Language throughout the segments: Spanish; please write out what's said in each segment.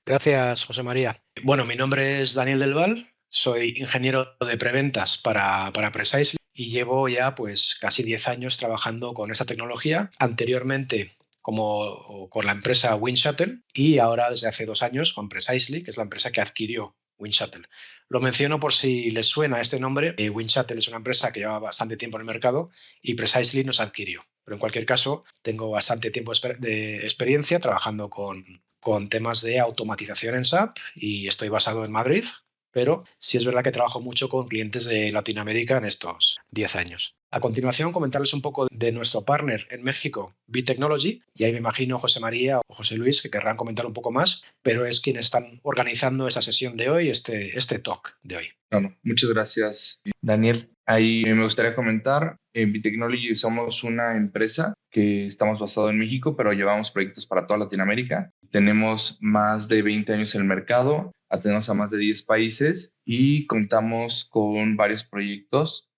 Gracias, José María. Bueno, mi nombre es Daniel Del Val, soy ingeniero de preventas para Precisely y llevo ya pues casi 10 años trabajando con esta tecnología. Anteriormente con la empresa WindShuttle y ahora desde hace 2 años con Precisely, que es la empresa que adquirió WindShuttle. Lo menciono por si les suena este nombre. WindShuttle es una empresa que lleva bastante tiempo en el mercado y Precisely nos adquirió. Pero en cualquier caso, tengo bastante tiempo de experiencia trabajando con temas de automatización en SAP y estoy basado en Madrid, pero sí es verdad que trabajo mucho con clientes de Latinoamérica en estos 10 años. A continuación, comentarles un poco de nuestro partner en México, B-Technology, y ahí me imagino José María o José Luis que querrán comentar un poco más, pero es quienes están organizando esta sesión de hoy, este talk de hoy. Bueno, muchas gracias, Daniel. Ahí me gustaría comentar, en Bitechnology somos una empresa que estamos basados en México, pero llevamos proyectos para toda Latinoamérica. Tenemos más de 20 años en el mercado, atendemos a más de 10 países y contamos con varios proyectos,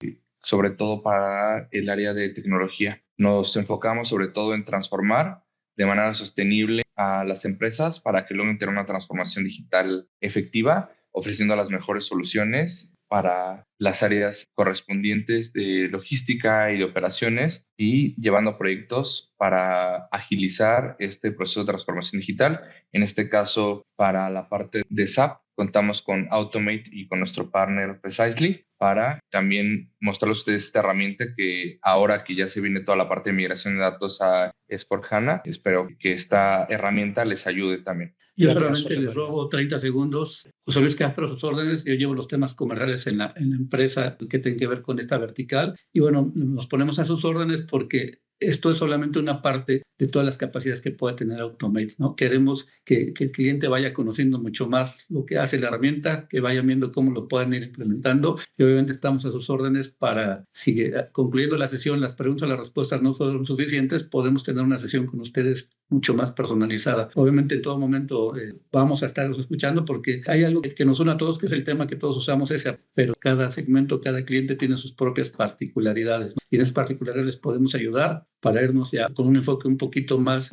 sobre todo para el área de tecnología. Nos enfocamos sobre todo en transformar de manera sostenible a las empresas para que logren tener una transformación digital efectiva, ofreciendo las mejores soluciones para las áreas correspondientes de logística y de operaciones y llevando proyectos para agilizar este proceso de transformación digital. En este caso, para la parte de SAP, contamos con Automate y con nuestro partner Precisely para también mostrarles a ustedes esta herramienta que ahora que ya se viene toda la parte de migración de datos a S4HANA, espero que esta herramienta les ayude también. Yo solamente les robo 30 segundos. José Luis Castro, a sus órdenes. Yo llevo los temas comerciales en la empresa que tienen que ver con esta vertical. Y bueno, nos ponemos a sus órdenes porque esto es solamente una parte de todas las capacidades que puede tener Automate, ¿no? Queremos que el cliente vaya conociendo mucho más lo que hace la herramienta, que vayan viendo cómo lo pueden ir implementando. Y obviamente estamos a sus órdenes para, si concluyendo la sesión, las preguntas o las respuestas no fueron suficientes, podemos tener una sesión con ustedes mucho más personalizada. Obviamente en todo momento vamos a estar escuchando porque hay algo que nos une a todos, que es el tema que todos usamos ese, pero cada segmento, cada cliente tiene sus propias particularidades, ¿no? Y en esas particularidades les podemos ayudar para irnos ya con un enfoque un poquito más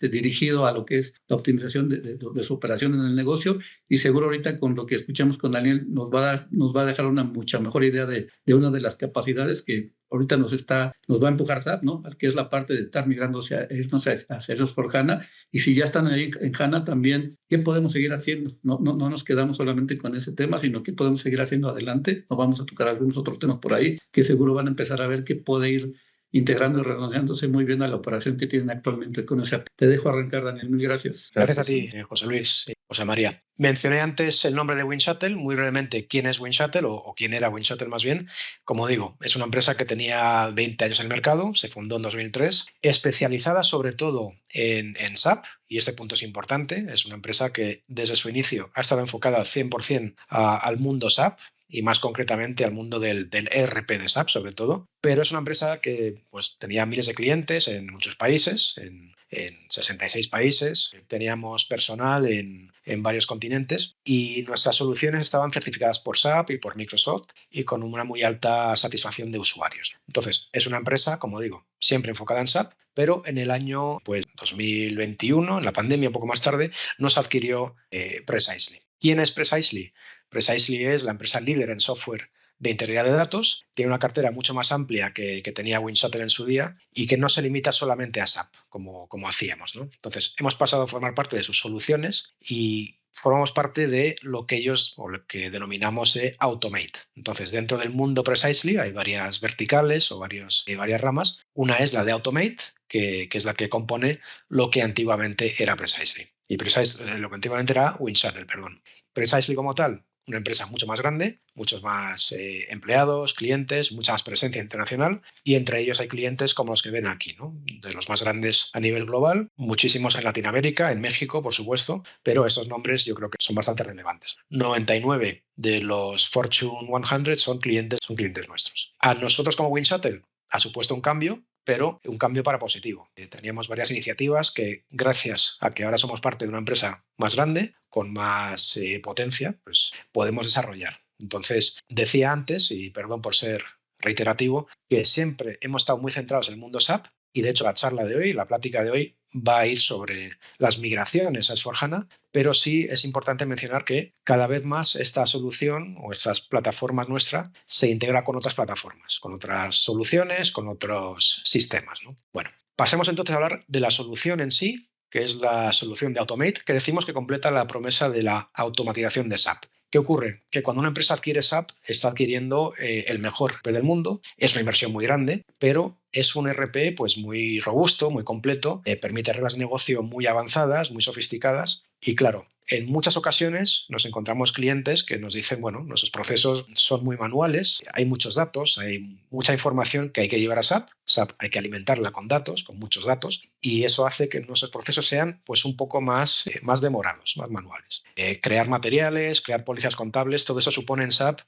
dirigido a lo que es la optimización de su operación en el negocio, y seguro ahorita con lo que escuchamos con Daniel nos va a dejar una mucha mejor idea de una de las capacidades que ahorita nos va a empujar SAP, ¿no? Que es la parte de estar migrando irnos hacia S/4HANA, y si ya están ahí en HANA también, ¿qué podemos seguir haciendo? No nos quedamos solamente con ese tema, sino qué podemos seguir haciendo adelante. Nos vamos a tocar algunos otros temas por ahí que seguro van a empezar a ver qué puede ir integrando y redondeándose muy bien a la operación que tienen actualmente con ese. Te dejo arrancar, Daniel. Mil gracias. Gracias a ti, José Luis y José María. Mencioné antes el nombre de WindShuttle, muy brevemente quién es WindShuttle o quién era WindShuttle más bien. Como digo, es una empresa que tenía 20 años en el mercado, se fundó en 2003, especializada sobre todo en SAP, y este punto es importante. Es una empresa que desde su inicio ha estado enfocada 100% al mundo SAP, y más concretamente al mundo del ERP de SAP sobre todo, pero es una empresa que pues, tenía miles de clientes en muchos países, en 66 países, teníamos personal en varios continentes y nuestras soluciones estaban certificadas por SAP y por Microsoft y con una muy alta satisfacción de usuarios. Entonces, es una empresa, como digo, siempre enfocada en SAP, pero en el año 2021, en la pandemia un poco más tarde, nos adquirió Precisely. ¿Quién es Precisely? Precisely es la empresa líder en software de integridad de datos, tiene una cartera mucho más amplia que tenía WindShuttle en su día y que no se limita solamente a SAP, como hacíamos, ¿no? Entonces, hemos pasado a formar parte de sus soluciones y formamos parte de lo que ellos, o lo que denominamos Automate. Entonces, dentro del mundo Precisely hay varias verticales o varias ramas. Una es la de Automate, que es la que compone lo que antiguamente era Precisely. Y lo que antiguamente era WindShuttle, perdón. Precisely como tal, una empresa mucho más grande, muchos más empleados, clientes, mucha más presencia internacional, y entre ellos hay clientes como los que ven aquí, ¿no? De los más grandes a nivel global, muchísimos en Latinoamérica, en México, por supuesto, pero esos nombres yo creo que son bastante relevantes. 99 de los Fortune 100 son clientes nuestros. A nosotros como WindShuttle ha supuesto un cambio, pero un cambio para positivo. Teníamos varias iniciativas que, gracias a que ahora somos parte de una empresa más grande, con más potencia, pues podemos desarrollar. Entonces, decía antes, y perdón por ser reiterativo, que siempre hemos estado muy centrados en el mundo SAP, y de hecho la charla de hoy, la plática de hoy, va a ir sobre las migraciones a S/4HANA, pero sí es importante mencionar que cada vez más esta solución o estas plataformas nuestra se integra con otras plataformas, con otras soluciones, con otros sistemas, ¿no? Bueno, pasemos entonces a hablar de la solución en sí, que es la solución de Automate, que decimos que completa la promesa de la automatización de SAP. ¿Qué ocurre? Que cuando una empresa adquiere SAP, está adquiriendo el mejor ERP del mundo. Es una inversión muy grande, pero es un ERP pues, muy robusto, muy completo, permite reglas de negocio muy avanzadas, muy sofisticadas. Y claro, en muchas ocasiones nos encontramos clientes que nos dicen, bueno, nuestros procesos son muy manuales, hay muchos datos, hay mucha información que hay que llevar a SAP. SAP hay que alimentarla con datos, con muchos datos, y eso hace que nuestros procesos sean pues, un poco más demorados, más manuales. Crear materiales, crear pólizas contables, todo eso supone en SAP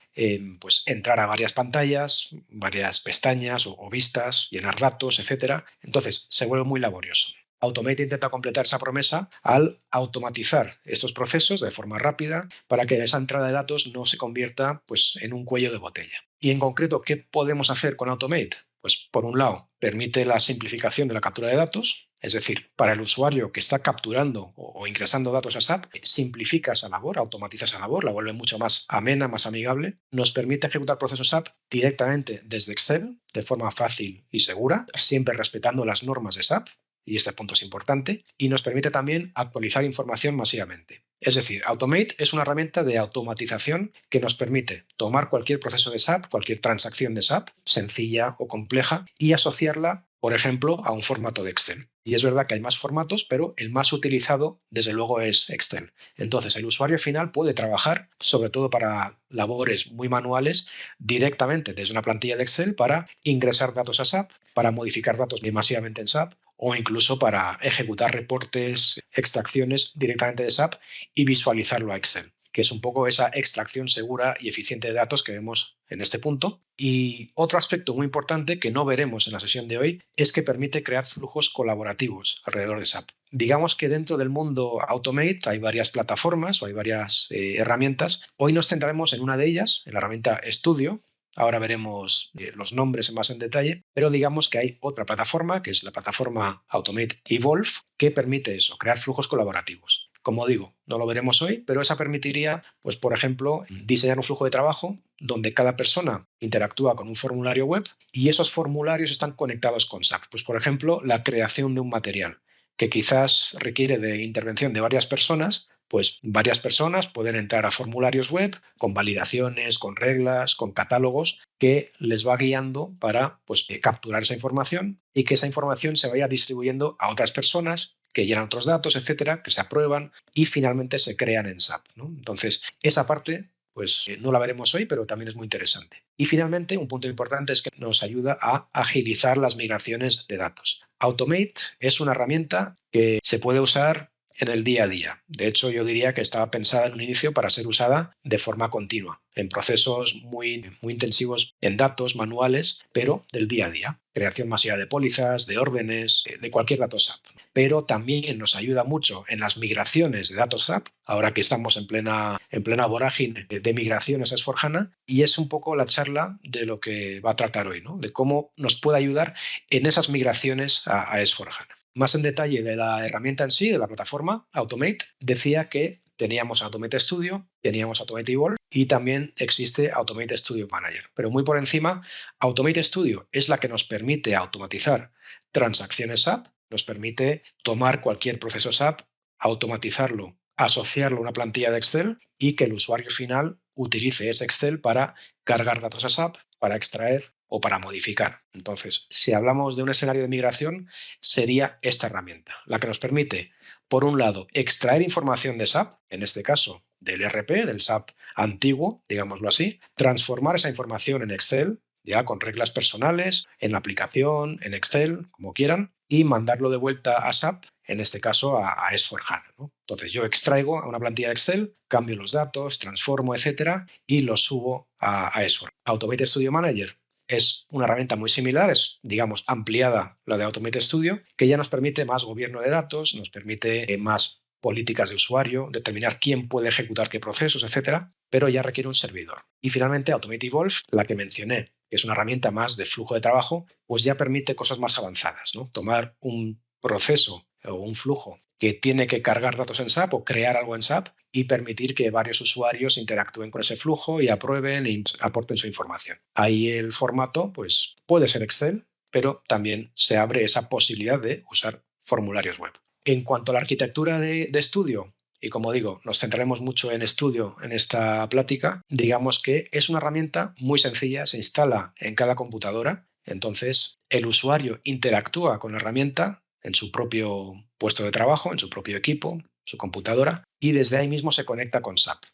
pues, entrar a varias pantallas, varias pestañas o vistas, llenar datos, etcétera. Entonces, se vuelve muy laborioso. Automate intenta completar esa promesa al automatizar estos procesos de forma rápida para que esa entrada de datos no se convierta pues, en un cuello de botella. Y en concreto, ¿qué podemos hacer con Automate? Pues por un lado, permite la simplificación de la captura de datos, es decir, para el usuario que está capturando o ingresando datos a SAP, simplifica esa labor, automatiza esa labor, la vuelve mucho más amena, más amigable, nos permite ejecutar procesos SAP directamente desde Excel, de forma fácil y segura, siempre respetando las normas de SAP, y este punto es importante, y nos permite también actualizar información masivamente. Es decir, Automate es una herramienta de automatización que nos permite tomar cualquier proceso de SAP, cualquier transacción de SAP, sencilla o compleja, y asociarla, por ejemplo, a un formato de Excel. Y es verdad que hay más formatos, pero el más utilizado, desde luego, es Excel. Entonces, el usuario final puede trabajar, sobre todo para labores muy manuales, directamente desde una plantilla de Excel para ingresar datos a SAP, para modificar datos masivamente en SAP, o incluso para ejecutar reportes, extracciones directamente de SAP y visualizarlo a Excel, que es un poco esa extracción segura y eficiente de datos que vemos en este punto. Y otro aspecto muy importante que no veremos en la sesión de hoy es que permite crear flujos colaborativos alrededor de SAP. Digamos que dentro del mundo Automate hay varias plataformas o hay varias herramientas. Hoy nos centraremos en una de ellas, en la herramienta Studio. Ahora veremos los nombres más en detalle, pero digamos que hay otra plataforma, que es la plataforma Automate Evolve, que permite eso, crear flujos colaborativos. Como digo, no lo veremos hoy, pero esa permitiría, pues, por ejemplo, diseñar un flujo de trabajo donde cada persona interactúa con un formulario web y esos formularios están conectados con SAP. Pues, por ejemplo, la creación de un material que quizás requiere de intervención de varias personas, pues varias personas pueden entrar a formularios web con validaciones, con reglas, con catálogos que les va guiando para pues, capturar esa información y que esa información se vaya distribuyendo a otras personas que llenan otros datos, etcétera, que se aprueban y finalmente se crean en SAP, ¿no? Entonces, esa parte pues no la veremos hoy, pero también es muy interesante. Y finalmente, un punto importante es que nos ayuda a agilizar las migraciones de datos. Automate es una herramienta que se puede usar en el día a día. De hecho, yo diría que estaba pensada en un inicio para ser usada de forma continua, en procesos muy intensivos en datos manuales, pero del día a día. Creación masiva de pólizas, de órdenes, de cualquier dato SAP. Pero también nos ayuda mucho en las migraciones de datos SAP, ahora que estamos en plena vorágine de migraciones a S/4HANA, y es un poco la charla de lo que va a tratar hoy, ¿no? De cómo nos puede ayudar en esas migraciones a S/4HANA. Más en detalle de la herramienta en sí, de la plataforma Automate, decía que teníamos Automate Studio, teníamos Automate Evolve y también existe Automate Studio Manager. Pero muy por encima, Automate Studio es la que nos permite automatizar transacciones SAP, nos permite tomar cualquier proceso SAP, automatizarlo, asociarlo a una plantilla de Excel y que el usuario final utilice ese Excel para cargar datos a SAP, para extraer o para modificar. Entonces, si hablamos de un escenario de migración, sería esta herramienta, la que nos permite, por un lado, extraer información de SAP, en este caso del ERP, del SAP antiguo, digámoslo así, transformar esa información en Excel, ya con reglas personales, en la aplicación, en Excel, como quieran, y mandarlo de vuelta a SAP, en este caso a S/4HANA, ¿no? Entonces yo extraigo a una plantilla de Excel, cambio los datos, transformo, etcétera, y los subo a S/4HANA. Automate Studio Manager es una herramienta muy similar, es, digamos, ampliada la de Automate Studio, que ya nos permite más gobierno de datos, nos permite más políticas de usuario, determinar quién puede ejecutar qué procesos, etcétera, pero ya requiere un servidor. Y finalmente, Automate Evolve, la que mencioné, que es una herramienta más de flujo de trabajo, pues ya permite cosas más avanzadas, ¿no? Tomar un proceso o un flujo que tiene que cargar datos en SAP o crear algo en SAP y permitir que varios usuarios interactúen con ese flujo y aprueben y aporten su información. Ahí el formato pues, puede ser Excel, pero también se abre esa posibilidad de usar formularios web. En cuanto a la arquitectura de estudio, y como digo, nos centraremos mucho en estudio en esta plática, digamos que es una herramienta muy sencilla, se instala en cada computadora, entonces el usuario interactúa con la herramienta en su propio puesto de trabajo, en su propio equipo, su computadora, y desde ahí mismo se conecta con SAP.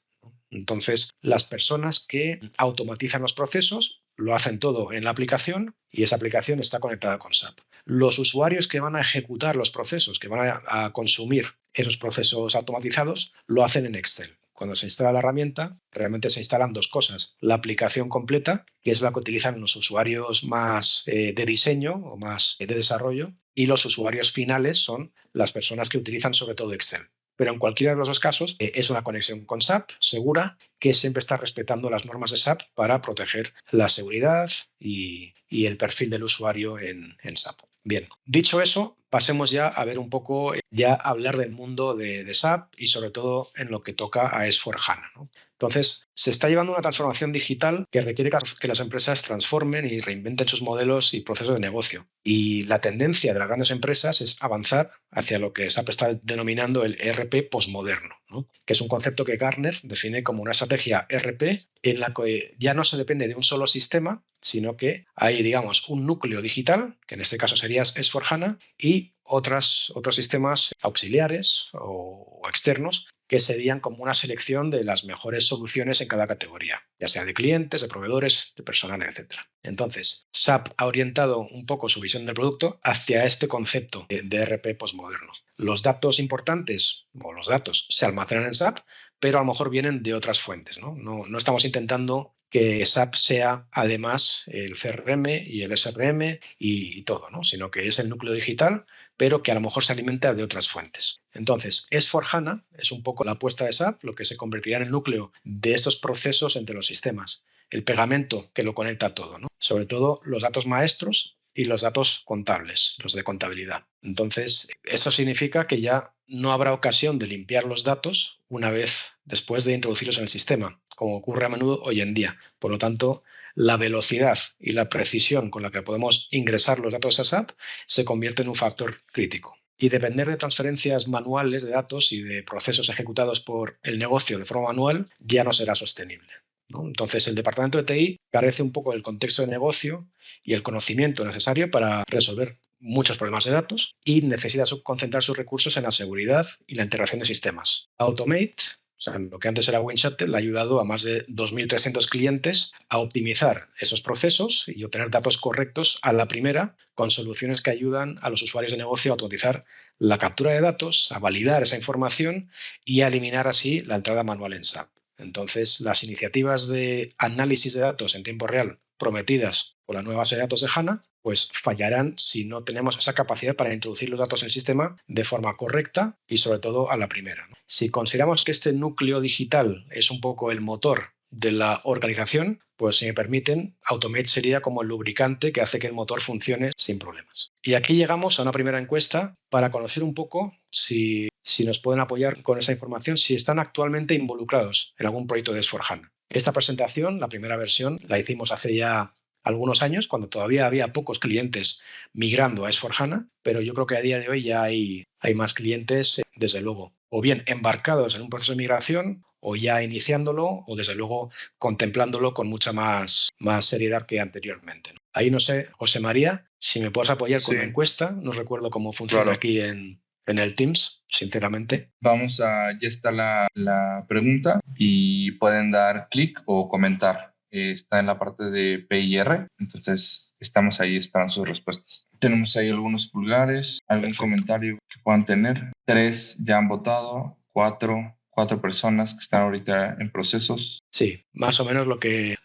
Entonces, las personas que automatizan los procesos lo hacen todo en la aplicación y esa aplicación está conectada con SAP. Los usuarios que van a ejecutar los procesos, que van a consumir esos procesos automatizados, lo hacen en Excel. Cuando se instala la herramienta, realmente se instalan dos cosas. La aplicación completa, que es la que utilizan los usuarios más de diseño o más de desarrollo, y los usuarios finales son las personas que utilizan sobre todo Excel. Pero en cualquiera de los dos casos es una conexión con SAP segura que siempre está respetando las normas de SAP para proteger la seguridad y el perfil del usuario en SAP. Bien, dicho eso, pasemos ya a ver un poco, ya hablar del mundo de SAP y sobre todo en lo que toca a S/4HANA, ¿no? Entonces, se está llevando una transformación digital que requiere que las empresas transformen y reinventen sus modelos y procesos de negocio. Y la tendencia de las grandes empresas es avanzar hacia lo que SAP está denominando el ERP postmoderno, ¿no? Que es un concepto que Gartner define como una estrategia ERP en la que ya no se depende de un solo sistema, sino que hay, digamos, un núcleo digital, que en este caso sería S/4HANA, y otros sistemas auxiliares o externos que serían como una selección de las mejores soluciones en cada categoría, ya sea de clientes, de proveedores, de personal, etc. Entonces, SAP ha orientado un poco su visión del producto hacia este concepto de ERP postmoderno. Los datos importantes, o los datos, se almacenan en SAP, pero a lo mejor vienen de otras fuentes, ¿no? No estamos intentando que SAP sea además el CRM y el SRM y todo, ¿no? Sino que es el núcleo digital, pero que a lo mejor se alimenta de otras fuentes. Entonces, S/4HANA es un poco la apuesta de SAP, lo que se convertirá en el núcleo de estos procesos entre los sistemas, el pegamento que lo conecta todo, ¿no? Sobre todo los datos maestros y los datos contables, los de contabilidad. Entonces, eso significa que ya no habrá ocasión de limpiar los datos una vez después de introducirlos en el sistema, como ocurre a menudo hoy en día. Por lo tanto, la velocidad y la precisión con la que podemos ingresar los datos a SAP se convierte en un factor crítico. Y depender de transferencias manuales de datos y de procesos ejecutados por el negocio de forma manual ya no será sostenible, ¿no? Entonces, el departamento de TI carece un poco del contexto de negocio y el conocimiento necesario para resolver muchos problemas de datos y necesita concentrar sus recursos en la seguridad y la integración de sistemas. Automate, o sea, lo que antes era WinShuttle, ha ayudado a más de 2.300 clientes a optimizar esos procesos y obtener datos correctos a la primera con soluciones que ayudan a los usuarios de negocio a automatizar la captura de datos, a validar esa información y a eliminar así la entrada manual en SAP. Entonces, las iniciativas de análisis de datos en tiempo real prometidas por la nueva base de datos de HANA, pues fallarán si no tenemos esa capacidad para introducir los datos en el sistema de forma correcta y sobre todo a la primera, ¿no? Si consideramos que este núcleo digital es un poco el motor de la organización, pues si me permiten, Automate sería como el lubricante que hace que el motor funcione sin problemas. Y aquí llegamos a una primera encuesta para conocer un poco si nos pueden apoyar con esa información, si están actualmente involucrados en algún proyecto de S/4HANA. Esta presentación, la primera versión, la hicimos hace ya algunos años, cuando todavía había pocos clientes migrando a S/4HANA, pero yo creo que a día de hoy ya hay más clientes, desde luego, o bien embarcados en un proceso de migración, o ya iniciándolo, o desde luego contemplándolo con mucha más seriedad que anteriormente, ¿no? Ahí no sé, José María, si me puedes apoyar con la encuesta. No recuerdo cómo funciona aquí en el Teams, sinceramente. Ya está la pregunta y pueden dar clic o comentar. Está en la parte de PIR, entonces estamos ahí esperando sus respuestas. Tenemos ahí algunos pulgares, algún comentario que puedan tener. 3 ya han votado, 4 personas que están ahorita en procesos. Sí, más o menos lo que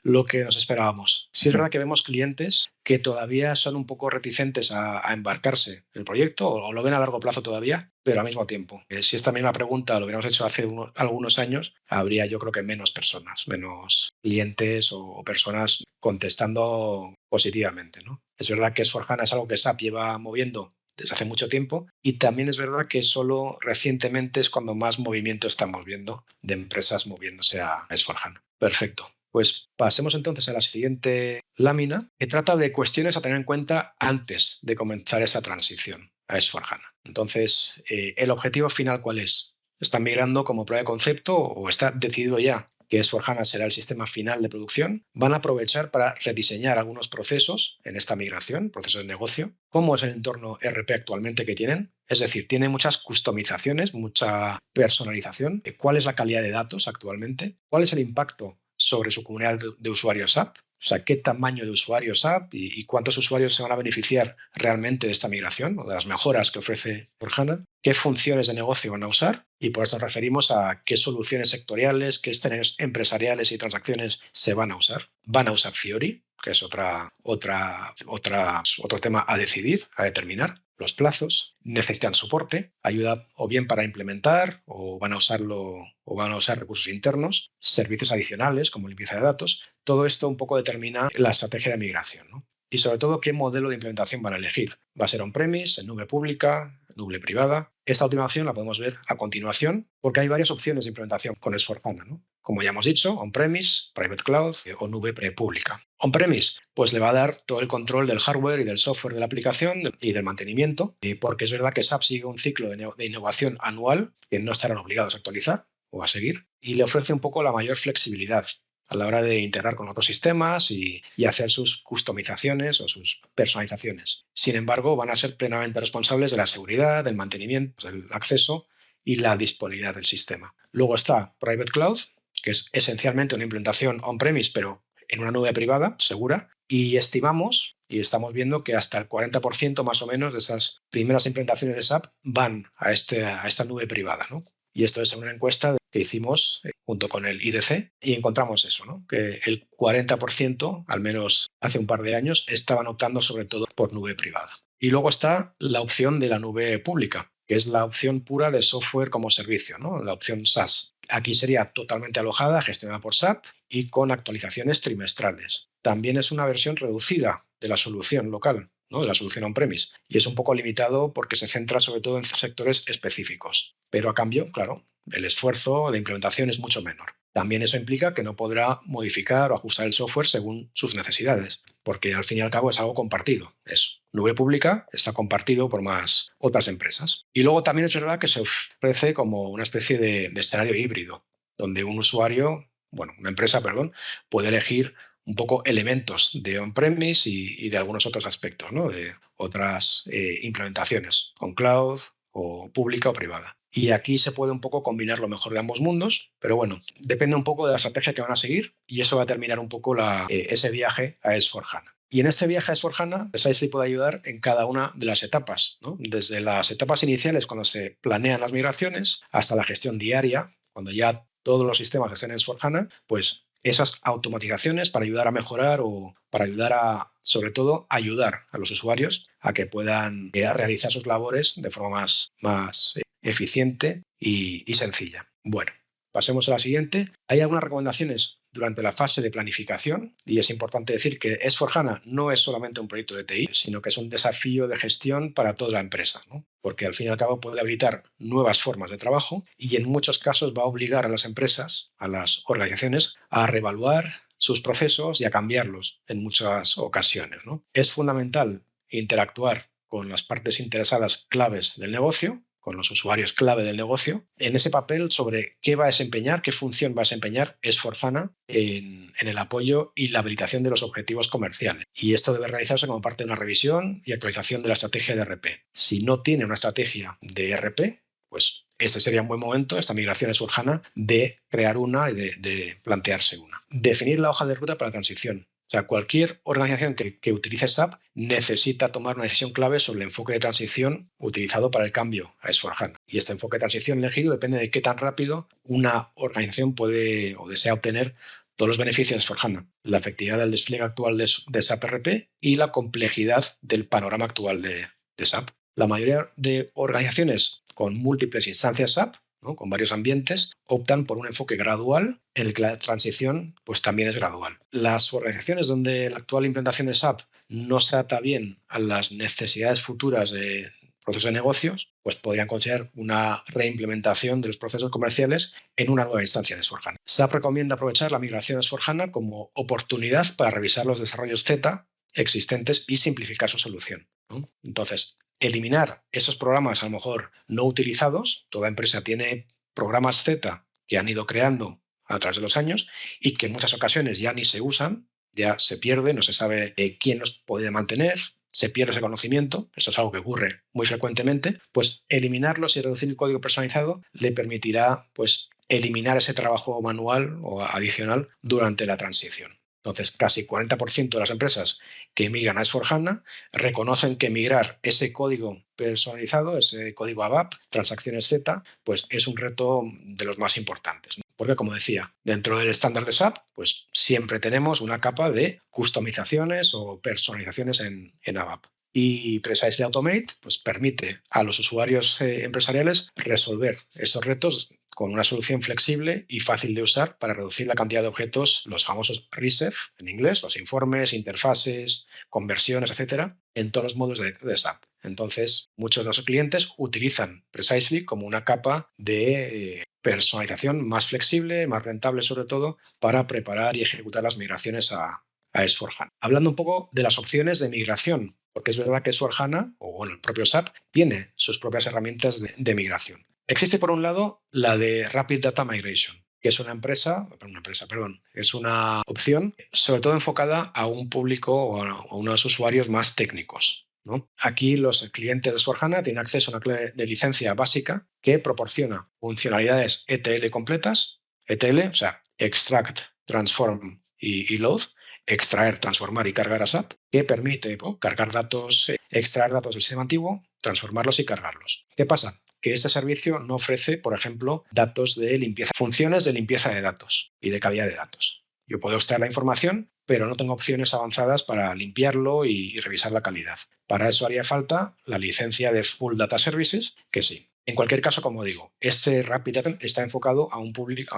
nos esperábamos. Sí es verdad que vemos clientes que todavía son un poco reticentes a embarcarse en el proyecto o lo ven a largo plazo todavía, pero al mismo tiempo. Si esta misma pregunta lo hubiéramos hecho hace algunos años, habría yo creo que menos personas, menos clientes o personas contestando positivamente, ¿no? Es verdad que S/4HANA es algo que SAP lleva moviendo desde hace mucho tiempo, y también es verdad que solo recientemente es cuando más movimiento estamos viendo de empresas moviéndose a S/4HANA. Perfecto. Pues pasemos entonces a la siguiente lámina, que trata de cuestiones a tener en cuenta antes de comenzar esa transición a S/4HANA. Entonces, ¿el objetivo final cuál es? ¿Están migrando como prueba de concepto o está decidido ya que S/4HANA será el sistema final de producción? Van a aprovechar para rediseñar algunos procesos en esta migración, procesos de negocio. ¿Cómo es el entorno ERP actualmente que tienen? Es decir, tiene muchas customizaciones, mucha personalización. ¿Cuál es la calidad de datos actualmente? ¿Cuál es el impacto sobre su comunidad de usuarios SAP? O sea, qué tamaño de usuarios SAP y cuántos usuarios se van a beneficiar realmente de esta migración o de las mejoras que ofrece S/4HANA, qué funciones de negocio van a usar, y por eso nos referimos a qué soluciones sectoriales, qué escenarios empresariales y transacciones se van a usar. Van a usar Fiori, que es otro tema a decidir, a determinar. Los plazos, necesitan soporte, ayuda o bien para implementar o van a usar recursos internos, servicios adicionales como limpieza de datos. Todo esto un poco determina la estrategia de migración, ¿no? Y sobre todo qué modelo de implementación van a elegir. ¿Va a ser on-premise, en nube pública, nube privada? Esta última opción la podemos ver a continuación porque hay varias opciones de implementación con S/4HANA, ¿no? Como ya hemos dicho, on-premise, private cloud o nube pública. On-premise, pues le va a dar todo el control del hardware y del software de la aplicación y del mantenimiento, porque es verdad que SAP sigue un ciclo de innovación anual que no estarán obligados a actualizar o a seguir, y le ofrece un poco la mayor flexibilidad a la hora de integrar con otros sistemas y hacer sus customizaciones o sus personalizaciones. Sin embargo, van a ser plenamente responsables de la seguridad, del mantenimiento, del acceso y la disponibilidad del sistema. Luego está Private Cloud, que es esencialmente una implementación on-premise, pero en una nube privada, segura, y estimamos y estamos viendo que hasta el 40% más o menos de esas primeras implementaciones de SAP van a esta nube privada, ¿no? Y esto es una encuesta que hicimos junto con el IDC y encontramos eso, ¿no? Que el 40%, al menos hace un par de años, estaban optando sobre todo por nube privada. Y luego está la opción de la nube pública, que es la opción pura de software como servicio, ¿no? La opción SaaS. Aquí sería totalmente alojada, gestionada por SAP y con actualizaciones trimestrales. También es una versión reducida de la solución local, ¿no? De la solución on-premise, y es un poco limitado porque se centra sobre todo en sectores específicos. Pero a cambio, claro, el esfuerzo de implementación es mucho menor. También eso implica que no podrá modificar o ajustar el software según sus necesidades, porque al fin y al cabo es algo compartido. Es nube pública, está compartido por más otras empresas. Y luego también es verdad que se ofrece como una especie de escenario híbrido, donde una empresa, puede elegir un poco elementos de on-premise y de algunos otros aspectos, ¿no? De otras implementaciones, con cloud o pública o privada. Y aquí se puede un poco combinar lo mejor de ambos mundos, pero bueno, depende un poco de la estrategia que van a seguir y eso va a terminar un poco ese viaje a S/4HANA. Y en este viaje a S/4HANA, SAP puede ayudar en cada una de las etapas, ¿no? Desde las etapas iniciales, cuando se planean las migraciones, hasta la gestión diaria, cuando ya todos los sistemas estén en S/4HANA, pues esas automatizaciones para ayudar a mejorar o para ayudar sobre todo, ayudar a los usuarios a que puedan realizar sus labores de forma más eficiente y sencilla. Bueno, pasemos a la siguiente. Hay algunas recomendaciones durante la fase de planificación y es importante decir que S/4HANA no es solamente un proyecto de TI, sino que es un desafío de gestión para toda la empresa, ¿no? Porque al fin y al cabo puede habilitar nuevas formas de trabajo y en muchos casos va a obligar a las empresas, a las organizaciones, a reevaluar sus procesos y a cambiarlos en muchas ocasiones, ¿no? Es fundamental interactuar con las partes interesadas claves del negocio, con los usuarios clave del negocio, en ese papel sobre qué va a desempeñar, qué función va a desempeñar S/4HANA en el apoyo y la habilitación de los objetivos comerciales. Y esto debe realizarse como parte de una revisión y actualización de la estrategia de ERP. Si no tiene una estrategia de ERP, pues ese sería un buen momento, esta migración a S/4HANA, de crear una y de plantearse una. Definir la hoja de ruta para la transición. O sea, cualquier organización que utilice SAP necesita tomar una decisión clave sobre el enfoque de transición utilizado para el cambio a S/4HANA. Y este enfoque de transición elegido depende de qué tan rápido una organización puede o desea obtener todos los beneficios de S/4HANA, la efectividad del despliegue actual de SAP ERP y la complejidad del panorama actual de SAP. La mayoría de organizaciones con múltiples instancias SAP, ¿no? Con varios ambientes, optan por un enfoque gradual en el que la transición pues, también es gradual. Las organizaciones donde la actual implementación de SAP no se adapta bien a las necesidades futuras de procesos de negocios, pues podrían considerar una reimplementación de los procesos comerciales en una nueva instancia de S/4HANA. SAP recomienda aprovechar la migración de S/4HANA como oportunidad para revisar los desarrollos Z existentes y simplificar su solución, ¿no? Entonces, eliminar esos programas a lo mejor no utilizados. Toda empresa tiene programas Z que han ido creando a través de los años y que en muchas ocasiones ya ni se usan, ya se pierde, no se sabe quién los puede mantener, se pierde ese conocimiento. Esto es algo que ocurre muy frecuentemente. Pues eliminarlos y reducir el código personalizado le permitirá pues eliminar ese trabajo manual o adicional durante la transición. Entonces, casi 40% de las empresas que migran a S/4HANA reconocen que migrar ese código personalizado, ese código ABAP, transacciones Z, pues es un reto de los más importantes, ¿no? Porque, como decía, dentro del estándar de SAP, pues siempre tenemos una capa de customizaciones o personalizaciones en ABAP. Y Precisely Automate pues, permite a los usuarios empresariales resolver esos retos con una solución flexible y fácil de usar para reducir la cantidad de objetos, los famosos RESEF en inglés, los informes, interfaces, conversiones, etcétera, en todos los módulos de SAP. Entonces, muchos de los clientes utilizan Precisely como una capa de personalización más flexible, más rentable sobre todo, para preparar y ejecutar las migraciones a S/4HANA. Hablando un poco de las opciones de migración, porque es verdad que S/4HANA, o bueno, el propio SAP, tiene sus propias herramientas de migración. Existe, por un lado, la de Rapid Data Migration, que es es una opción sobre todo enfocada a un público o a unos usuarios más técnicos, ¿no? Aquí los clientes de S/4HANA tienen acceso a una clave de licencia básica que proporciona funcionalidades ETL completas, ETL, o sea, Extract, Transform y Load, extraer, transformar y cargar a SAP, que permite cargar datos, extraer datos del sistema antiguo, transformarlos y cargarlos. ¿Qué pasa? Que este servicio no ofrece, por ejemplo, datos de limpieza, funciones de limpieza de datos y de calidad de datos. Yo puedo extraer la información, pero no tengo opciones avanzadas para limpiarlo y revisar la calidad. Para eso haría falta la licencia de Full Data Services, que sí. En cualquier caso, como digo, este Rapid Data está enfocado a un público,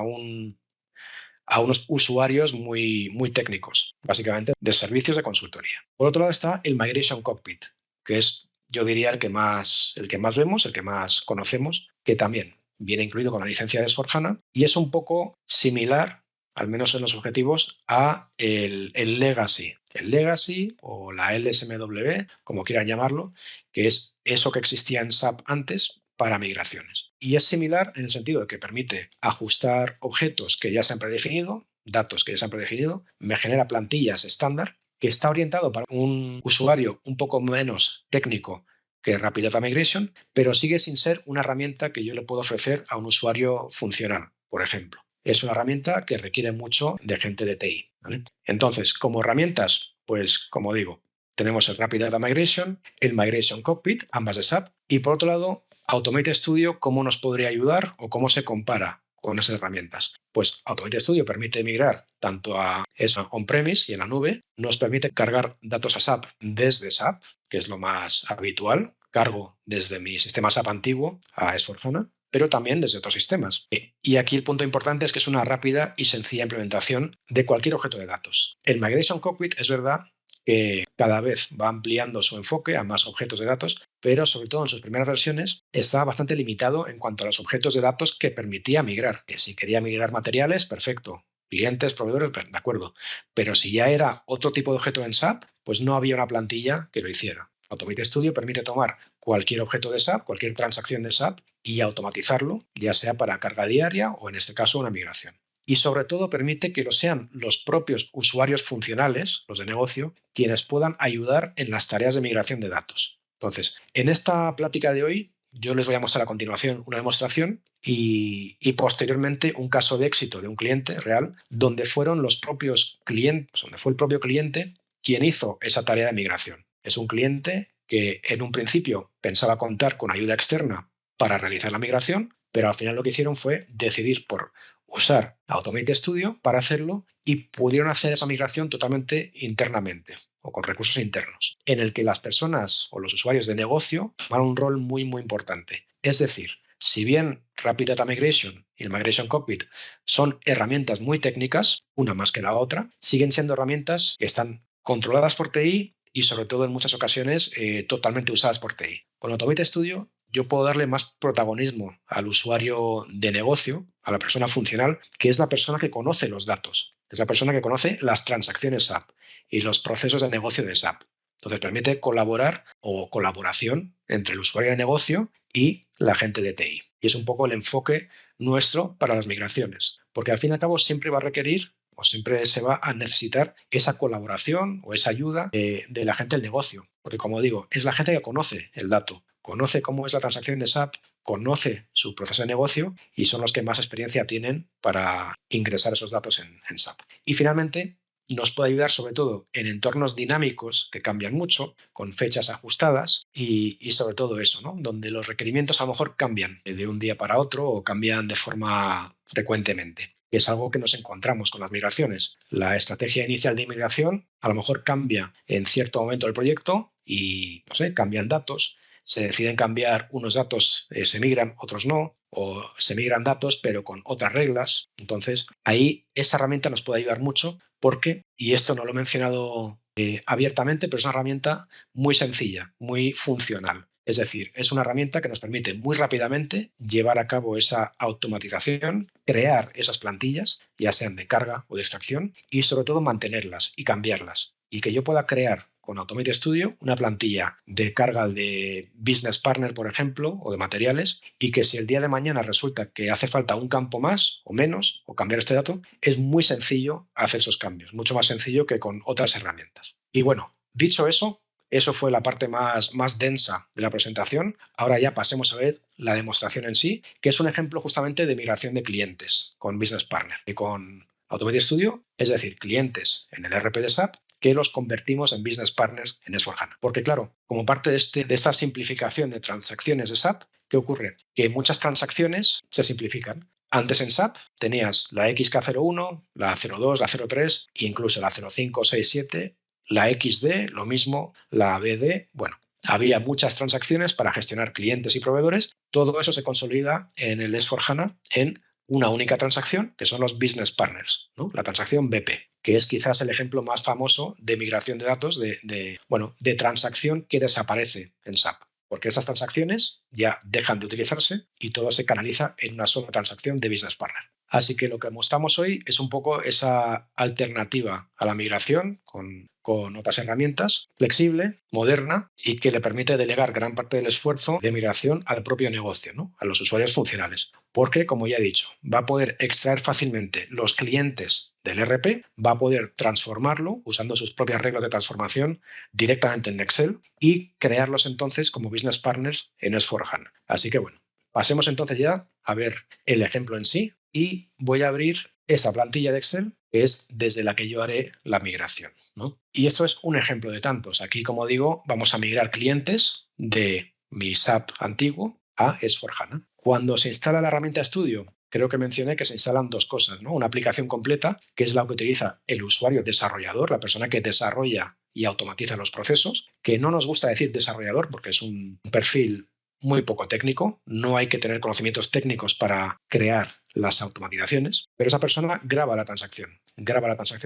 a unos usuarios muy, muy técnicos, básicamente de servicios de consultoría. Por otro lado está el Migration Cockpit, que es, yo diría, el que más vemos, el que más conocemos, que también viene incluido con la licencia de S/4HANA y es un poco similar, al menos en los objetivos, a el Legacy. El Legacy o la LSMW, como quieran llamarlo, que es eso que existía en SAP antes, para migraciones. Y es similar en el sentido de que permite ajustar objetos que ya se han predefinido, datos que ya se han predefinido, me genera plantillas estándar, que está orientado para un usuario un poco menos técnico que Rapid Data Migration, pero sigue sin ser una herramienta que yo le puedo ofrecer a un usuario funcional, por ejemplo. Es una herramienta que requiere mucho de gente de TI, ¿vale? Entonces, como herramientas, pues como digo, tenemos el Rapid Data Migration, el Migration Cockpit, ambas de SAP, y por otro lado, Automate Studio, ¿cómo nos podría ayudar o cómo se compara con esas herramientas? Pues Automate Studio permite migrar tanto a on-premise y en la nube, nos permite cargar datos a SAP desde SAP, que es lo más habitual, cargo desde mi sistema SAP antiguo a S/4HANA, pero también desde otros sistemas. Y aquí el punto importante es que es una rápida y sencilla implementación de cualquier objeto de datos. El Migration Cockpit es verdad que cada vez va ampliando su enfoque a más objetos de datos, pero sobre todo en sus primeras versiones estaba bastante limitado en cuanto a los objetos de datos que permitía migrar. Que si quería migrar materiales, perfecto. Clientes, proveedores, de acuerdo. Pero si ya era otro tipo de objeto en SAP, pues no había una plantilla que lo hiciera. Automate Studio permite tomar cualquier objeto de SAP, cualquier transacción de SAP y automatizarlo, ya sea para carga diaria o en este caso una migración. Y sobre todo permite que lo sean los propios usuarios funcionales, los de negocio, quienes puedan ayudar en las tareas de migración de datos. Entonces, en esta plática de hoy, yo les voy a mostrar a continuación una demostración y posteriormente un caso de éxito de un cliente real donde fueron los propios clientes, donde fue el propio cliente quien hizo esa tarea de migración. Es un cliente que en un principio pensaba contar con ayuda externa para realizar la migración, pero al final lo que hicieron fue decidir por usar Automate Studio para hacerlo y pudieron hacer esa migración totalmente internamente o con recursos internos, en el que las personas o los usuarios de negocio tomaron un rol muy, muy importante. Es decir, si bien Rapid Data Migration y el Migration Cockpit son herramientas muy técnicas, una más que la otra, siguen siendo herramientas que están controladas por TI y sobre todo en muchas ocasiones totalmente usadas por TI. Con Automate Studio yo puedo darle más protagonismo al usuario de negocio, a la persona funcional, que es la persona que conoce los datos, que es la persona que conoce las transacciones SAP y los procesos de negocio de SAP. Entonces permite colaborar o colaboración entre el usuario de negocio y la gente de TI. Y es un poco el enfoque nuestro para las migraciones, porque al fin y al cabo siempre va a requerir o siempre se va a necesitar esa colaboración o esa ayuda de la gente del negocio. Porque como digo, es la gente que conoce el dato, conoce cómo es la transacción de SAP, conoce su proceso de negocio y son los que más experiencia tienen para ingresar esos datos en SAP. Y finalmente, nos puede ayudar sobre todo en entornos dinámicos que cambian mucho, con fechas ajustadas y sobre todo eso, ¿no? Donde los requerimientos a lo mejor cambian de un día para otro o cambian de forma frecuentemente. Es algo que nos encontramos con las migraciones. La estrategia inicial de migración a lo mejor cambia en cierto momento del proyecto y, no sé, cambian datos. Se deciden cambiar unos datos, se migran, otros no, o se migran datos pero con otras reglas. Entonces, ahí esa herramienta nos puede ayudar mucho porque, y esto no lo he mencionado abiertamente, pero es una herramienta muy sencilla, muy funcional. Es decir, es una herramienta que nos permite muy rápidamente llevar a cabo esa automatización, crear esas plantillas, ya sean de carga o de extracción, y sobre todo mantenerlas y cambiarlas. Y que yo pueda crear con Automate Studio una plantilla de carga de Business Partner, por ejemplo, o de materiales, y que si el día de mañana resulta que hace falta un campo más o menos, o cambiar este dato, es muy sencillo hacer esos cambios, mucho más sencillo que con otras herramientas. Y bueno, dicho eso, eso fue la parte más densa de la presentación. Ahora ya pasemos a ver la demostración en sí, que es un ejemplo justamente de migración de clientes con Business Partner y con Automate Studio, es decir, clientes en el ERP de SAP que los convertimos en Business Partners en S/4HANA. Porque claro, como parte de esta simplificación de transacciones de SAP, ¿qué ocurre? Que muchas transacciones se simplifican. Antes en SAP tenías la XK01, la 02, la 03 e incluso la 05, 6, 7, la XD, lo mismo, la BD, bueno, había muchas transacciones para gestionar clientes y proveedores. Todo eso se consolida en el S/4HANA en una única transacción, que son los Business Partners, ¿no? La transacción BP, que es quizás el ejemplo más famoso de migración de datos, de transacción que desaparece en SAP. Porque esas transacciones ya dejan de utilizarse y todo se canaliza en una sola transacción de Business Partner. Así que lo que mostramos hoy es un poco esa alternativa a la migración con otras herramientas, flexible, moderna y que le permite delegar gran parte del esfuerzo de migración al propio negocio, ¿no? A los usuarios funcionales. Porque, como ya he dicho, va a poder extraer fácilmente los clientes del ERP, va a poder transformarlo usando sus propias reglas de transformación directamente en Excel y crearlos entonces como business partners en S/4HANA. Así que bueno, pasemos entonces ya a ver el ejemplo en sí y voy a abrir esa plantilla de Excel que es desde la que yo haré la migración, ¿no? Y esto es un ejemplo de tantos. Aquí, como digo, vamos a migrar clientes de mi SAP antiguo a S/4HANA. Cuando se instala la herramienta Studio, creo que mencioné que se instalan dos cosas, ¿no? Una aplicación completa, que es la que utiliza el usuario desarrollador, la persona que desarrolla y automatiza los procesos, que no nos gusta decir desarrollador porque es un perfil muy poco técnico, no hay que tener conocimientos técnicos para crear las automatizaciones, pero esa persona graba la transacción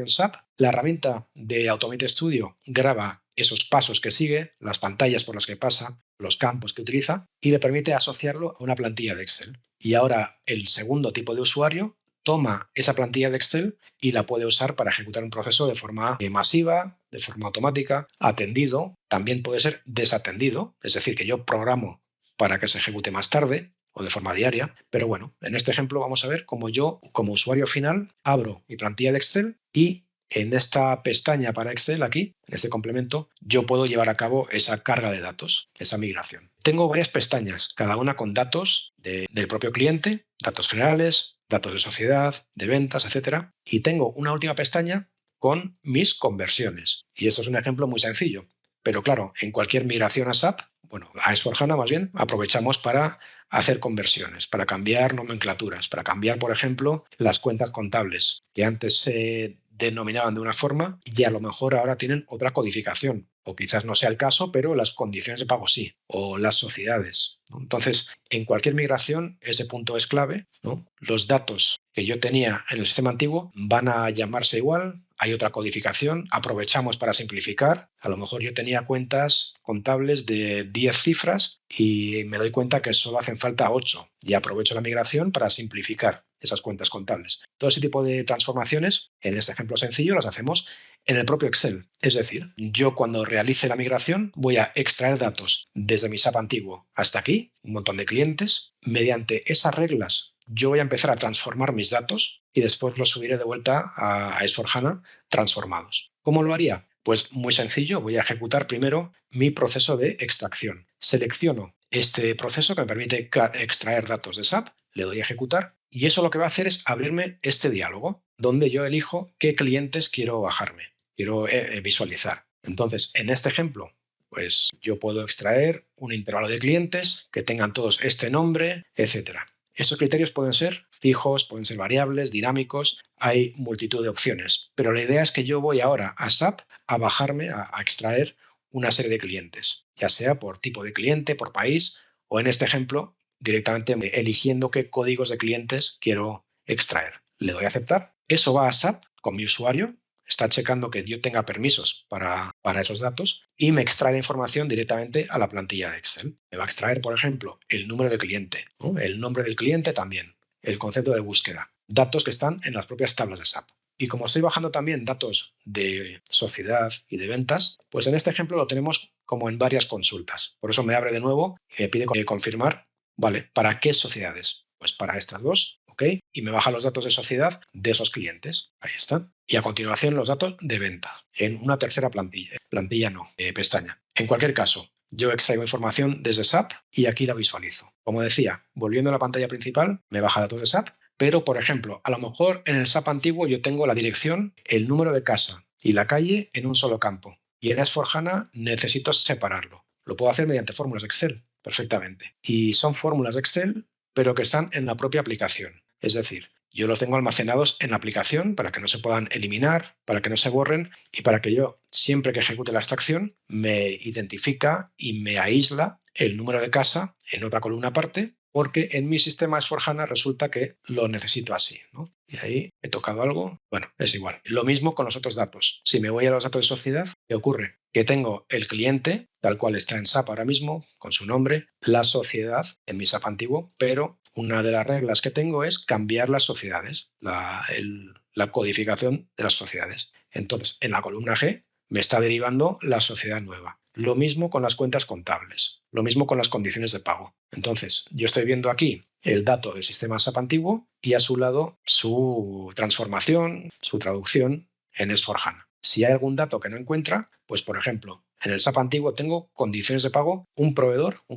SAP, la herramienta de Automate Studio graba esos pasos que sigue, las pantallas por las que pasa, los campos que utiliza y le permite asociarlo a una plantilla de Excel. Y ahora el segundo tipo de usuario toma esa plantilla de Excel y la puede usar para ejecutar un proceso de forma masiva, de forma automática, atendido, también puede ser desatendido, es decir, que yo programo para que se ejecute más tarde o de forma diaria. Pero bueno, en este ejemplo vamos a ver cómo yo, como usuario final, abro mi plantilla de Excel y en esta pestaña para Excel aquí, en este complemento, yo puedo llevar a cabo esa carga de datos, esa migración. Tengo varias pestañas, cada una con datos del propio cliente, datos generales, datos de sociedad, de ventas, etc. Y tengo una última pestaña con mis conversiones. Y esto es un ejemplo muy sencillo. Pero claro, en cualquier migración a SAP, bueno, a S/4HANA más bien, aprovechamos para hacer conversiones, para cambiar nomenclaturas, para cambiar, por ejemplo, las cuentas contables, que antes se denominaban de una forma y a lo mejor ahora tienen otra codificación. O quizás no sea el caso, pero las condiciones de pago sí, o las sociedades, ¿no? Entonces, en cualquier migración, ese punto es clave, ¿no? Los datos que yo tenía en el sistema antiguo van a llamarse igual, hay otra codificación, aprovechamos para simplificar. A lo mejor yo tenía cuentas contables de 10 cifras y me doy cuenta que solo hacen falta 8 y aprovecho la migración para simplificar esas cuentas contables. Todo ese tipo de transformaciones, en este ejemplo sencillo, las hacemos en el propio Excel. Es decir, yo cuando realice la migración voy a extraer datos desde mi SAP antiguo hasta aquí, un montón de clientes. Mediante esas reglas yo voy a empezar a transformar mis datos y después los subiré de vuelta a S/4HANA transformados. ¿Cómo lo haría? Pues muy sencillo, voy a ejecutar primero mi proceso de extracción. Selecciono este proceso que me permite extraer datos de SAP, le doy a ejecutar y eso lo que va a hacer es abrirme este diálogo donde yo elijo qué clientes quiero bajarme, quiero visualizar. Entonces, en este ejemplo, pues yo puedo extraer un intervalo de clientes que tengan todos este nombre, etcétera. Estos criterios pueden ser fijos, pueden ser variables, dinámicos, hay multitud de opciones, pero la idea es que yo voy ahora a SAP a bajarme, a extraer una serie de clientes, ya sea por tipo de cliente, por país o en este ejemplo directamente eligiendo qué códigos de clientes quiero extraer. Le doy a aceptar, eso va a SAP con mi usuario, está checando que yo tenga permisos para esos datos y me extrae la información directamente a la plantilla de Excel. Me va a extraer, por ejemplo, el número de cliente, ¿no? El nombre del cliente también, el concepto de búsqueda, datos que están en las propias tablas de SAP. Y como estoy bajando también datos de sociedad y de ventas, pues en este ejemplo lo tenemos como en varias consultas. Por eso me abre de nuevo y me pide confirmar, vale, ¿para qué sociedades? Pues para estas dos, ¿ok? Y me baja los datos de sociedad de esos clientes. Ahí están. Y a continuación los datos de venta en una tercera plantilla. Plantilla no, pestaña. En cualquier caso, yo extraigo información desde SAP y aquí la visualizo. Como decía, volviendo a la pantalla principal, me baja datos de SAP, pero, por ejemplo, a lo mejor en el SAP antiguo yo tengo la dirección, el número de casa y la calle en un solo campo. Y en S/4HANA necesito separarlo. Lo puedo hacer mediante fórmulas de Excel, perfectamente. Y son fórmulas de Excel, pero que están en la propia aplicación. Es decir, yo los tengo almacenados en la aplicación para que no se puedan eliminar, para que no se borren y para que yo, siempre que ejecute la extracción, me identifica y me aísla el número de casa en otra columna aparte, porque en mi sistema S/4HANA resulta que lo necesito así, ¿no? Y ahí he tocado algo. Bueno, es igual. Lo mismo con los otros datos. Si me voy a los datos de sociedad, ¿qué ocurre? Que tengo el cliente, tal cual está en SAP ahora mismo, con su nombre, la sociedad en mi SAP antiguo, pero una de las reglas que tengo es cambiar las sociedades, la codificación de las sociedades. Entonces, en la columna G me está derivando la sociedad nueva. Lo mismo con las cuentas contables, lo mismo con las condiciones de pago. Entonces, yo estoy viendo aquí el dato del sistema SAP antiguo y a su lado su transformación, su traducción en S/4HANA. Si hay algún dato que no encuentra, pues por ejemplo, en el SAP antiguo tengo condiciones de pago, un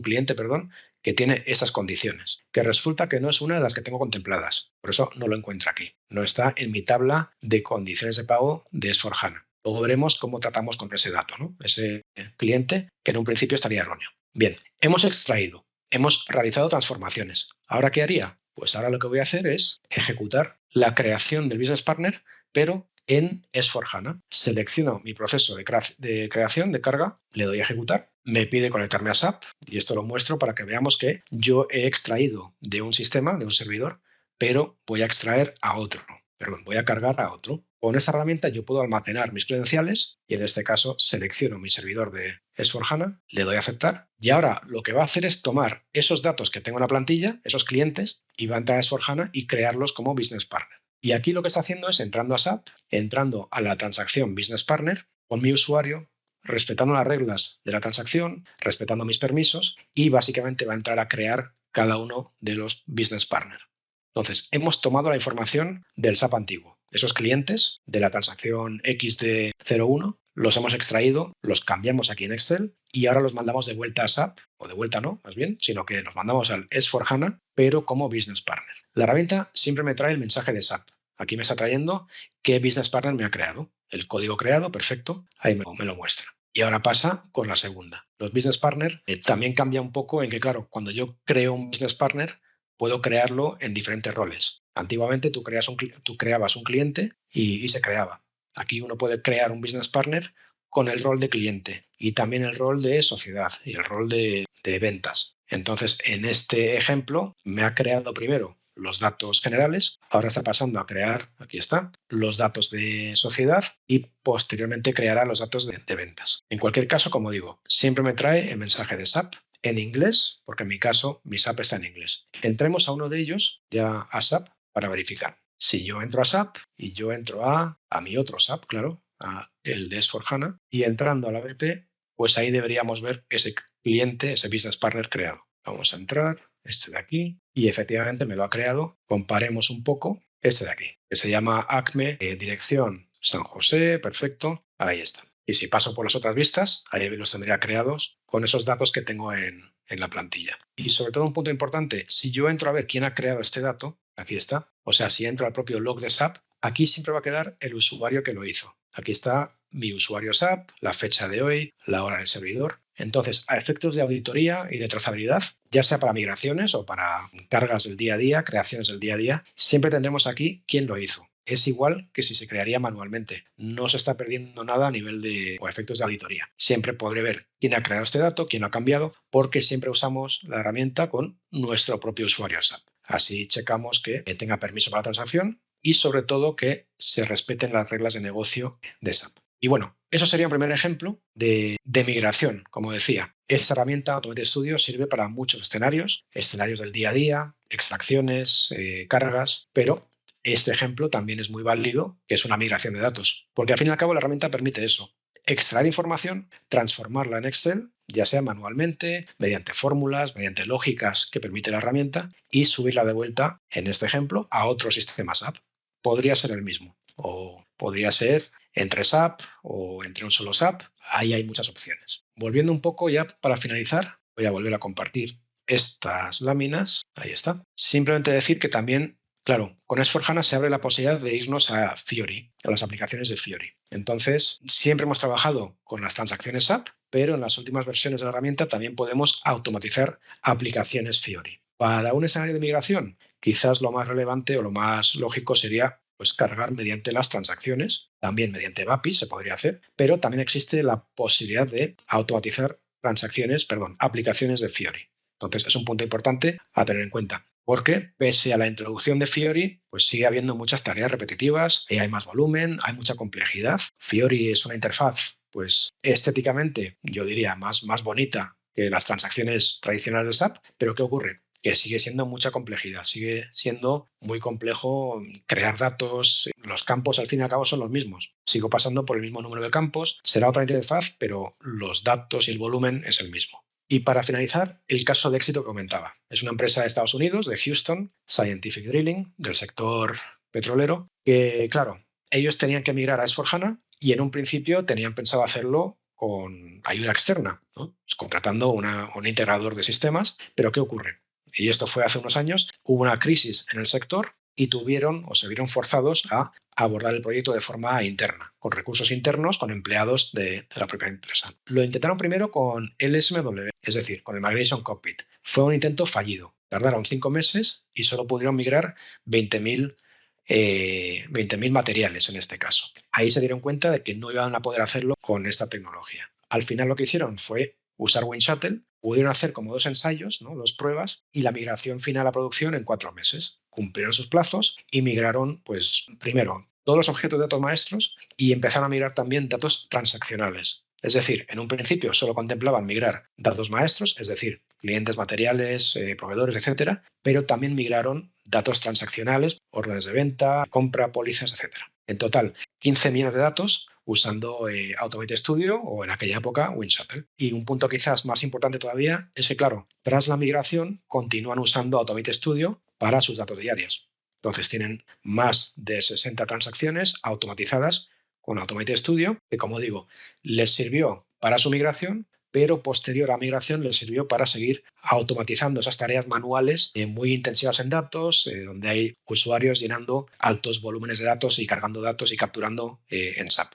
cliente, que tiene esas condiciones, que resulta que no es una de las que tengo contempladas. Por eso no lo encuentro aquí. No está en mi tabla de condiciones de pago de S/4HANA. Luego veremos cómo tratamos con ese dato, ¿no? Ese cliente que en un principio estaría erróneo. Bien, hemos extraído, hemos realizado transformaciones. ¿Ahora qué haría? Pues ahora lo que voy a hacer es ejecutar la creación del Business Partner, pero en S/4HANA. Selecciono mi proceso de creación, de carga, le doy a ejecutar, me pide conectarme a SAP y esto lo muestro para que veamos que yo he extraído de un sistema, de un servidor, pero voy a extraer a otro. Voy a cargar a otro. Con esta herramienta yo puedo almacenar mis credenciales y en este caso selecciono mi servidor de S/4HANA, le doy a aceptar y ahora lo que va a hacer es tomar esos datos que tengo en la plantilla, esos clientes, y va a entrar a S/4HANA y crearlos como Business Partner. Y aquí lo que está haciendo es entrando a SAP, entrando a la transacción Business Partner con mi usuario, respetando las reglas de la transacción, respetando mis permisos y básicamente va a entrar a crear cada uno de los Business Partner. Entonces, hemos tomado la información del SAP antiguo. Esos clientes de la transacción XD01 los hemos extraído, los cambiamos aquí en Excel y ahora los mandamos de vuelta a SAP, o de vuelta no, más bien, sino que los mandamos al S/4HANA, pero como Business Partner. La herramienta siempre me trae el mensaje de SAP. Aquí me está trayendo qué Business Partner me ha creado. El código creado, perfecto, ahí me lo muestra. Y ahora pasa con la segunda. Los Business Partner también cambia un poco en que, claro, cuando yo creo un Business Partner, puedo crearlo en diferentes roles. Antiguamente tú creabas un cliente y se creaba. Aquí uno puede crear un business partner con el rol de cliente y también el rol de sociedad y el rol de ventas. Entonces, en este ejemplo, me ha creado primero los datos generales, ahora está pasando a crear, aquí está, los datos de sociedad y posteriormente creará los datos de ventas. En cualquier caso, como digo, siempre me trae el mensaje de SAP en inglés, porque en mi caso mi SAP está en inglés. Entremos a uno de ellos, ya a SAP, para verificar. Si yo entro a SAP y yo entro a mi otro SAP, claro, a el de S/4HANA, y entrando a la BP, pues ahí deberíamos ver ese cliente, ese business partner creado. Vamos a entrar, este de aquí, y efectivamente me lo ha creado. Comparemos un poco este de aquí, que se llama ACME, dirección San José, perfecto, ahí está. Y si paso por las otras vistas, ahí los tendría creados con esos datos que tengo en la plantilla. Y sobre todo un punto importante, si yo entro a ver quién ha creado este dato, aquí está, o sea, si entro al propio log de SAP, aquí siempre va a quedar el usuario que lo hizo. Aquí está mi usuario SAP, la fecha de hoy, la hora del servidor. Entonces, a efectos de auditoría y de trazabilidad, ya sea para migraciones o para cargas del día a día, creaciones del día a día, siempre tendremos aquí quién lo hizo. Es igual que si se crearía manualmente. No se está perdiendo nada a nivel de o efectos de auditoría. Siempre podré ver quién ha creado este dato, quién lo ha cambiado, porque siempre usamos la herramienta con nuestro propio usuario SAP. Así checamos que tenga permiso para la transacción y sobre todo que se respeten las reglas de negocio de SAP. Y bueno, eso sería un primer ejemplo de migración, como decía. Esta herramienta Automated Studio sirve para muchos escenarios del día a día, extracciones, cargas, pero este ejemplo también es muy válido, que es una migración de datos, porque al fin y al cabo la herramienta permite eso, extraer información, transformarla en Excel, ya sea manualmente, mediante fórmulas, mediante lógicas que permite la herramienta y subirla de vuelta, en este ejemplo, a otro sistema SAP. Podría ser el mismo o podría ser entre SAP o entre un solo SAP. Ahí hay muchas opciones. Volviendo un poco ya para finalizar, voy a volver a compartir estas láminas. Ahí está. Simplemente decir que también, claro, con S/4HANA se abre la posibilidad de irnos a Fiori, a las aplicaciones de Fiori. Entonces, siempre hemos trabajado con las transacciones SAP, pero en las últimas versiones de la herramienta también podemos automatizar aplicaciones Fiori. Para un escenario de migración, quizás lo más relevante o lo más lógico sería pues cargar mediante las transacciones, también mediante BAPI se podría hacer, pero también existe la posibilidad de automatizar aplicaciones de Fiori. Entonces es un punto importante a tener en cuenta, porque pese a la introducción de Fiori, pues sigue habiendo muchas tareas repetitivas, hay más volumen, hay mucha complejidad. Fiori es una interfaz, pues estéticamente, yo diría, más bonita que las transacciones tradicionales de SAP, pero ¿qué ocurre? Que sigue siendo mucha complejidad, sigue siendo muy complejo crear datos. Los campos al fin y al cabo son los mismos. Sigo pasando por el mismo número de campos, será otra interfaz, pero los datos y el volumen es el mismo. Y para finalizar, el caso de éxito que comentaba. Es una empresa de Estados Unidos, de Houston, Scientific Drilling, del sector petrolero, que claro, ellos tenían que migrar a S/4HANA y en un principio tenían pensado hacerlo con ayuda externa, ¿no? Pues contratando un integrador de sistemas, pero ¿qué ocurre? Y esto fue hace unos años, hubo una crisis en el sector y se vieron forzados a abordar el proyecto de forma interna, con recursos internos, con empleados de la propia empresa. Lo intentaron primero con LSMW, es decir, con el Migration Cockpit. Fue un intento fallido. Tardaron 5 meses y solo pudieron migrar 20.000 materiales en este caso. Ahí se dieron cuenta de que no iban a poder hacerlo con esta tecnología. Al final lo que hicieron fue usar WinShuttle, pudieron hacer como 2 ensayos, ¿no? 2 pruebas y la migración final a producción en 4 meses. Cumplieron sus plazos y migraron, pues, primero, todos los objetos de datos maestros y empezaron a migrar también datos transaccionales. Es decir, en un principio solo contemplaban migrar datos maestros, es decir, clientes, materiales, proveedores, etcétera, pero también migraron datos transaccionales, órdenes de venta, compra, pólizas, etcétera. En total, 15 millones de datos usando Automated Studio o en aquella época WinShuttle. Y un punto quizás más importante todavía es que, claro, tras la migración continúan usando Automated Studio para sus datos diarios. Entonces tienen más de 60 transacciones automatizadas con Automated Studio, que como digo, les sirvió para su migración, pero posterior a migración les sirvió para seguir automatizando esas tareas manuales muy intensivas en datos, donde hay usuarios llenando altos volúmenes de datos y cargando datos y capturando en SAP.